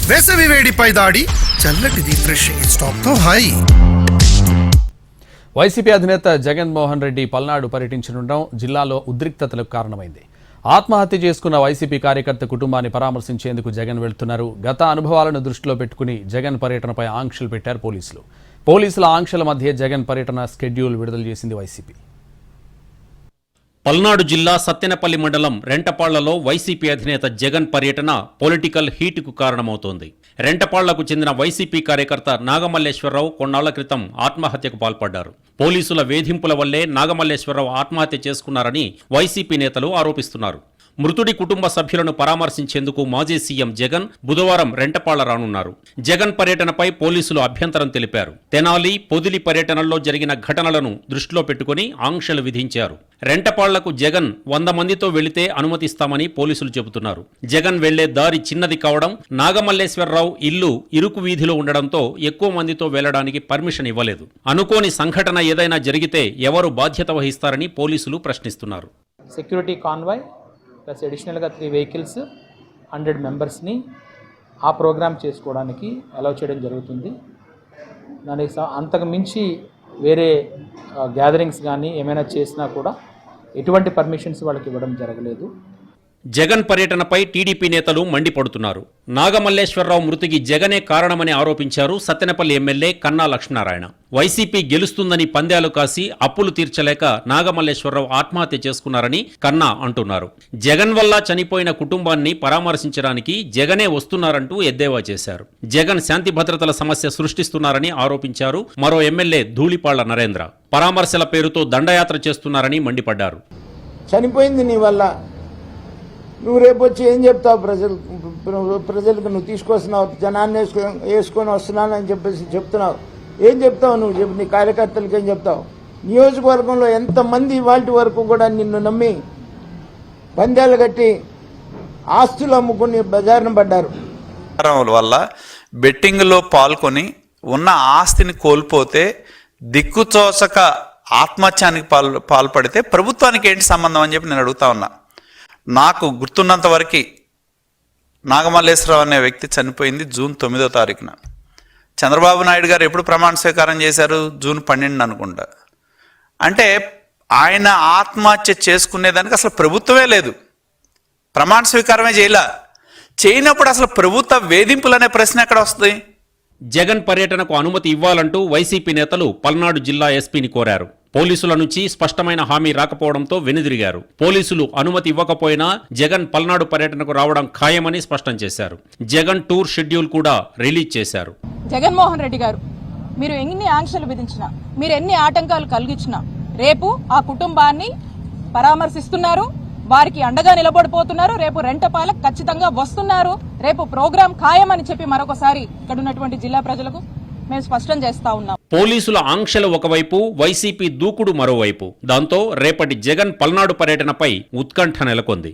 వేసవి వేడిపై దాడి, చల్లటి రిఫ్రెషింగ్ స్టాప్తో హాయి. వైసీపీ అధినేత జగన్మోహన్ రెడ్డి పల్నాడు పర్యటించనుండడం జిల్లాలో ఉద్రిక్తతలకు కారణమైంది. ఆత్మహత్య చేసుకున్న వైసీపీ కార్యకర్త కుటుంబాన్ని పరామర్శించేందుకు జగన్ వెళ్తున్నారు. గత అనుభవాలను దృష్టిలో పెట్టుకుని జగన్ పర్యటనపై ఆంక్షలు పెట్టారు పోలీసులు. పోలీసుల ఆంక్షల మధ్య జగన్ పర్యటన స్కెడ్యూల్ విడుదల చేసింది వైసీపీ. పల్నాడు జిల్లా సత్తెనపల్లి మండలం రెంటపాళ్లలో వైసీపీ అధినేత జగన్ పర్యటన పొలిటికల్ హీటుకు కారణమవుతోంది. రెంటపాళ్లకు చెందిన వైసీపీ కార్యకర్త నాగమల్లేశ్వరరావు కొన్నాళ్ల క్రితం ఆత్మహత్యకు పాల్పడ్డారు. పోలీసుల వేధింపుల వల్లే నాగమల్లేశ్వరరావు ఆత్మహత్య చేసుకున్నారని వైసీపీ నేతలు ఆరోపిస్తున్నారు. మృతుడి కుటుంబ సభ్యులను పరామర్శించేందుకు మాజీ సీఎం జగన్ బుధవారం రెంటపాళ్ల రానున్నారు. జగన్ పర్యటనపై పోలీసులు అభ్యంతరం తెలిపారు. తెనాలి, పొదిలి పర్యటనల్లో జరిగిన ఘటనలను దృష్టిలో పెట్టుకుని ఆంక్షలు విధించారు. రెంటపాళ్లకు జగన్ 100 మందితో వెళితే అనుమతిస్తామని పోలీసులు చెబుతున్నారు. జగన్ వెళ్లే దారి చిన్నది కావడం, నాగమల్లేశ్వరరావు ఇల్లు ఇరుకు వీధిలో ఉండడంతో ఎక్కువ మందితో వెళ్లడానికి పర్మిషన్ ఇవ్వలేదు. అనుకోని సంఘటన ఏదైనా జరిగితే ఎవరు బాధ్యత వహిస్తారని పోలీసులు ప్రశ్నిస్తున్నారు. సెక్యూరిటీ కాన్వాయ్ ప్లస్ అడిషనల్గా 3 వెహికల్స్ 100 మెంబర్స్ని ఆ ప్రోగ్రామ్ చేసుకోవడానికి అలౌ చేయడం జరుగుతుంది. దానికి అంతకు మించి వేరే గ్యాదరింగ్స్ కానీ ఏమైనా చేసినా కూడా ఎటువంటి పర్మిషన్స్ వాళ్ళకి ఇవ్వడం జరగలేదు. జగన్ పర్యటనపై టీడీపీ నేతలు మండిపడుతున్నారు. నాగమల్లేశ్వరరావు మృతికి జగనే కారణమని ఆరోపించారు సత్తెనపల్లి ఎమ్మెల్యే కన్నా లక్ష్మీనారాయణ. వైసీపీ గెలుస్తుందని పందాలు కాసి అప్పులు తీర్చలేక నాగమల్లేశ్వరరావు ఆత్మహత్య చేసుకున్నారని కన్నా అంటున్నారు. జగన్ వల్ల చనిపోయిన కుటుంబాన్ని పరామర్శించడానికి జగనే వస్తున్నారంటూ ఎద్దేవా చేశారు. జగన్ శాంతి భద్రతల సమస్య సృష్టిస్తున్నారని ఆరోపించారు. మరో ఎమ్మెల్యే ధూళిపాళ్ల నరేంద్ర పరామర్శల పేరుతో దండయాత్ర చేస్తున్నారని మండిపడ్డారు. చనిపోయింది నీ వల్ల, నువ్వు రేపు వచ్చి ఏం చెప్తావు? ప్రజలకు నువ్వు తీసుకొస్తున్నావు, జనాన్ని వేసుకొని వస్తున్నానని చెప్పేసి చెప్తున్నావు. ఏం చెప్తావు నువ్వు? చెప్పు, నీ కార్యకర్తలకు ఏం చెప్తావు? నియోజకవర్గంలో ఎంతమంది ఇవాళ వరకు కూడా నిన్ను నమ్మి పందేలు కట్టి ఆస్తులు అమ్ముకుని బజారున పడ్డారు. వల్ల బెట్టింగ్లో పాల్గొని ఉన్న ఆస్తిని కోల్పోతే దిక్కుచోచక ఆత్మహత్యానికి పాల్పడితే ప్రభుత్వానికి ఏంటి సంబంధం అని చెప్పి నేను అడుగుతా ఉన్నా. నాకు గుర్తున్నంత వరకు నాగమల్లేశ్వరరావు అనే వ్యక్తి చనిపోయింది జూన్ 9వ తారీఖున. చంద్రబాబు నాయుడు గారు ఎప్పుడు ప్రమాణ స్వీకారం చేశారు? జూన్ 12 అనుకుంటా. అంటే ఆయన ఆత్మహత్య చేసుకునేదానికి అసలు ప్రభుత్వమే లేదు, ప్రమాణ స్వీకారమే చేయనప్పుడు అసలు ప్రభుత్వ వేధింపులు అనే ప్రశ్న ఎక్కడ వస్తుంది? జగన్ పర్యటనకు అనుమతి ఇవ్వాలంటూ వైసీపీ నేతలు పల్నాడు జిల్లా ఎస్పీని కోరారు. పోలీసుల నుంచి స్పష్టమైన హామీ రాకపోవడంతో వెనుదిరిగారు. పోలీసులు అనుమతి ఇవ్వకపోయినా జగన్ పల్నాడు పర్యటనకు రావడం ఖాయమని స్పష్టం చేశారు. జగన్ టూర్ షెడ్యూల్ కూడా రిలీజ్ చేశారు. జగన్మోహన్ రెడ్డి గారు, మీరు ఎన్ని ఆంక్షలు విధించినా, మీరు ఎన్ని ఆటంకాలు కలిగించినా రేపు ఆ కుటుంబాన్ని పరామర్శిస్తున్నారు, వారికి అండగా నిలబడిపోతున్నారు. రేపు రెంటపాలకు ఖచ్చితంగా వస్తున్నారు. రేపు ప్రోగ్రాం ఖాయమని చెప్పి మరొకసారి ఇక్కడ ఉన్నటువంటి జిల్లా ప్రజలకు మేము స్పష్టం చేస్తా ఉన్నాం. పోలీసుల ఆంక్షలు ఒకవైపు, వైసీపీ దూకుడు మరోవైపు. దాంతో రేపటి జగన్ పల్నాడు పర్యటనపై ఉత్కంఠ నెలకొంది.